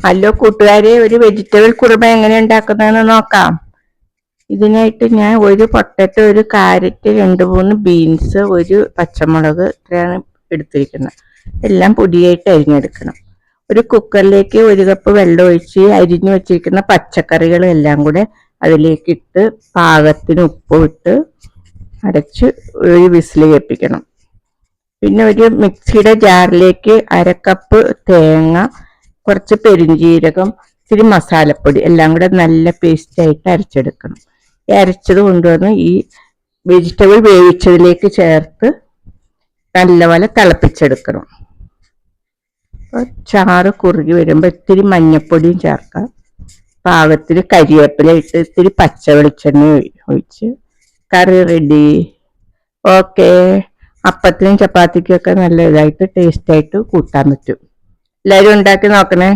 Hello കൂട്ടുകാരെ, ഒരു vegetable kurma എങ്ങനെ ഉണ്ടാക്കുന്നതെന്ന് നോക്കാം. ഇതിനായിട്ട് ഞാൻ ഒരു പൊട്ടറ്റോ, ഒരു കാരറ്റ്, 2-3 ബീൻസ്, ഒരു പച്ചമുളക് ഇത്രയാണ് എടുത്തിരിക്കുന്നത്. എല്ലാം പൊടിയായിട്ട് അരിഞ്ഞെടുക്കണം. ഒരു കുക്കറിലേക്ക് 1 കപ്പ് വെള്ളം ഒഴിച്ച് അരിഞ്ഞു വെച്ചിരിക്കുന്ന പച്ചക്കറികളും എല്ലാം കൂടെ അതിലേക്ക് ഇട്ട് പാകത്തിന് ഉപ്പ് ഇട്ട് അരച്ച് ഒരു വിസിൽ കേൾപ്പിക്കണം. പിന്നെ ഒരു മിക്സിയുടെ ജാറിലേക്ക് 1/2 കപ്പ് തേങ്ങ, കുറച്ച് പെരുംജീരകം, ഇത്തിരി മസാലപ്പൊടി എല്ലാം കൂടെ നല്ല പേസ്റ്റായിട്ട് അരച്ചെടുക്കണം. ഈ അരച്ചത് കൊണ്ടുവന്ന് ഈ വെജിറ്റബിൾ വേവിച്ചതിലേക്ക് ചേർത്ത് നല്ലപോലെ തിളപ്പിച്ചെടുക്കണം. ചാറ് കുറുകി വരുമ്പോൾ ഇത്തിരി മഞ്ഞപ്പൊടിയും ചേർക്കാം. പാകത്തിന് കരിവേപ്പില ഇട്ട് ഇത്തിരി പച്ച വെളിച്ചെണ്ണ ഒഴിച്ച് കറി റെഡി. ഓക്കെ. അപ്പത്തിനും ചപ്പാത്തിക്കും ഒക്കെ നല്ല ഇതായിട്ട് ടേസ്റ്റായിട്ട് കൂട്ടാൻ പറ്റും. എല്ലാവരും ഉണ്ടാക്കി നോക്കണേ.